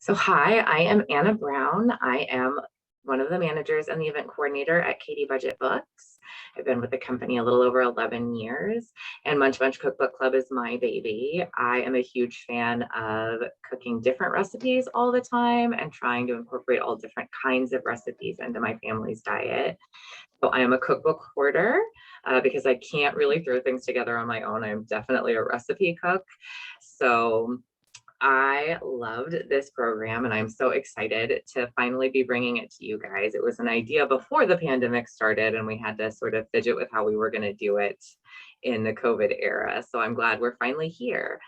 So, hi, I am Anna Brown. I am one of the managers and the event coordinator at Katie Budget Books. I've been with the company a little over 11 years, and Munch Bunch Cookbook Club is my baby. I am a huge fan of cooking different recipes all the time and trying to incorporate all different kinds of recipes into my family's diet. So, I am a cookbook hoarder because I can't really throw things together on my own. I'm definitely a recipe cook. So, I loved this program and I'm so excited to finally be bringing it to you guys. It was an idea before the pandemic started and we had to sort of fidget with how we were going to do it in the COVID era. So I'm glad we're finally here.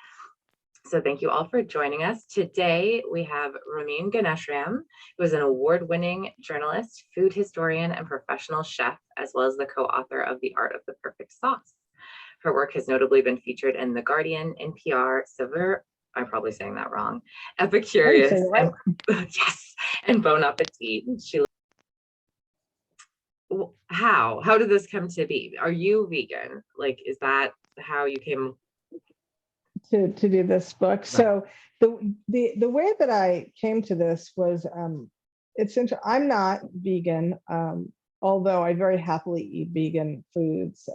So thank you all for joining us. Today we have Ramin Ganeshram, who is an award-winning journalist, food historian, and professional chef, as well as the co-author of The Art of the Perfect Sauce. Her work has notably been featured in The Guardian, NPR, Saveur, I'm probably saying that wrong, Epicurious, right. Yes, and Bon Appetit. How did this come to be? Are you vegan? Like, is that how you came to do this book? So the way that I came to this was it's interesting. I'm not vegan, although I very happily eat vegan foods.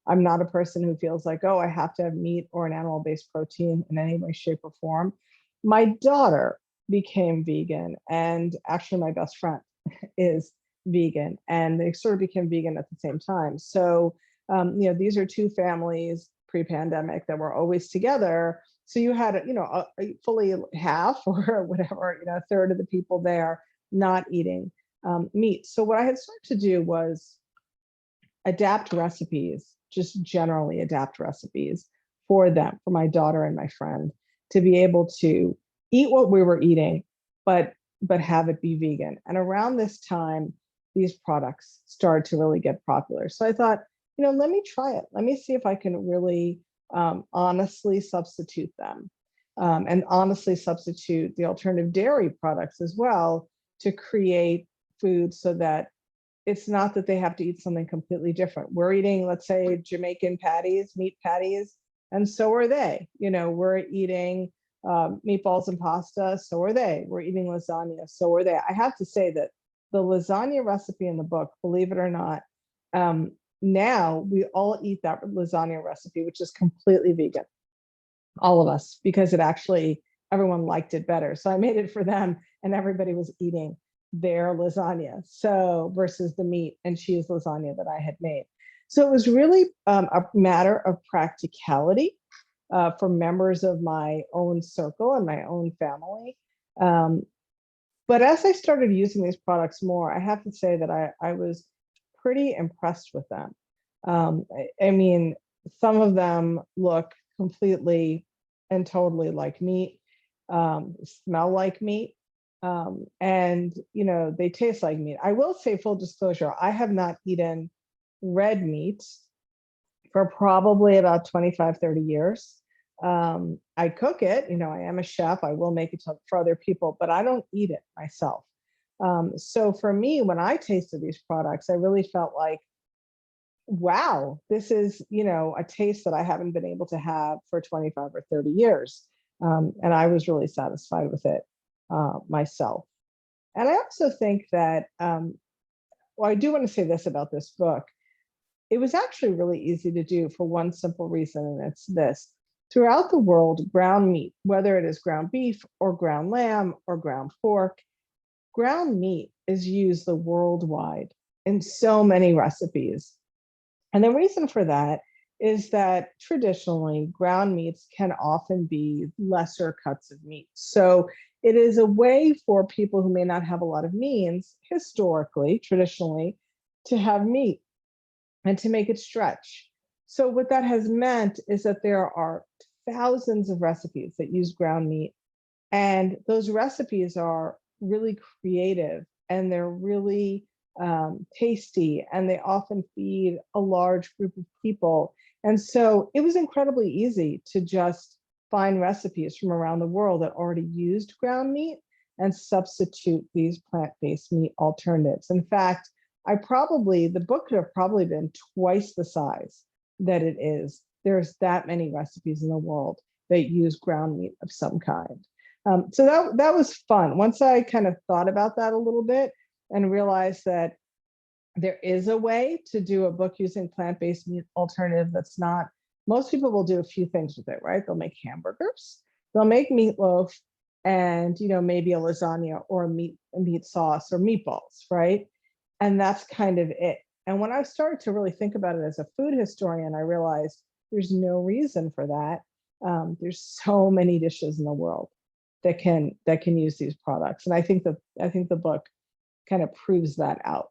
I'm not a person who feels like, oh, I have to have meat or an animal-based protein in any way, shape, or form. My daughter became vegan, and actually my best friend is vegan, and they sort of became vegan at the same time. So, these are two families pre-pandemic that were always together. So you had, fully half or whatever, a third of the people there not eating meat. So what I had started to do was adapt recipes, just generally adapt recipes for them, for my daughter and my friend, to be able to eat what we were eating, but have it be vegan. And around this time, these products started to really get popular. So I thought, let me try it. Let me see if I can really honestly substitute them, and honestly substitute the alternative dairy products as well to create food so that it's not that they have to eat something completely different. We're eating, let's say, Jamaican patties, meat patties, and so are they. We're eating meatballs and pasta, so are they. We're eating lasagna, so are they. I have to say that the lasagna recipe in the book, believe it or not, now we all eat that lasagna recipe, which is completely vegan, all of us, because everyone liked it better. So I made it for them and everybody was eating their lasagna, so versus the meat and cheese lasagna that I had made. So it was really a matter of practicality for members of my own circle and my own family. But as I started using these products more, I have to say that I was pretty impressed with them. I mean, some of them look completely and totally like meat, smell like meat, and they taste like meat. I will say, full disclosure, I have not eaten red meat for probably about 25, 30 years. I cook it, I am a chef, I will make it for other people, but I don't eat it myself. So for me, when I tasted these products, I really felt like, wow, this is, a taste that I haven't been able to have for 25 or 30 years. And I was really satisfied with it myself. And I also think that, I do want to say this about this book. It was actually really easy to do for one simple reason, and it's this. Throughout the world, ground meat, whether it is ground beef or ground lamb or ground pork, ground meat is used worldwide in so many recipes. And the reason for that is that traditionally ground meats can often be lesser cuts of meat. So it is a way for people who may not have a lot of means, historically, traditionally, to have meat and to make it stretch. So what that has meant is that there are thousands of recipes that use ground meat, and those recipes are really creative and they're really tasty, and they often feed a large group of people. And so it was incredibly easy to just find recipes from around the world that already used ground meat and substitute these plant-based meat alternatives. In fact, the book could have probably been twice the size that it is. There's that many recipes in the world that use ground meat of some kind. So that was fun. Once I kind of thought about that a little bit and realized that there is a way to do a book using plant-based meat alternative that's not, most people will do a few things with it, right? They'll make hamburgers, they'll make meatloaf, and maybe a lasagna or a meat sauce or meatballs, right? And that's kind of it. And when I started to really think about it as a food historian, I realized there's no reason for that. There's so many dishes in the world that can use these products, and I think the book kind of proves that out.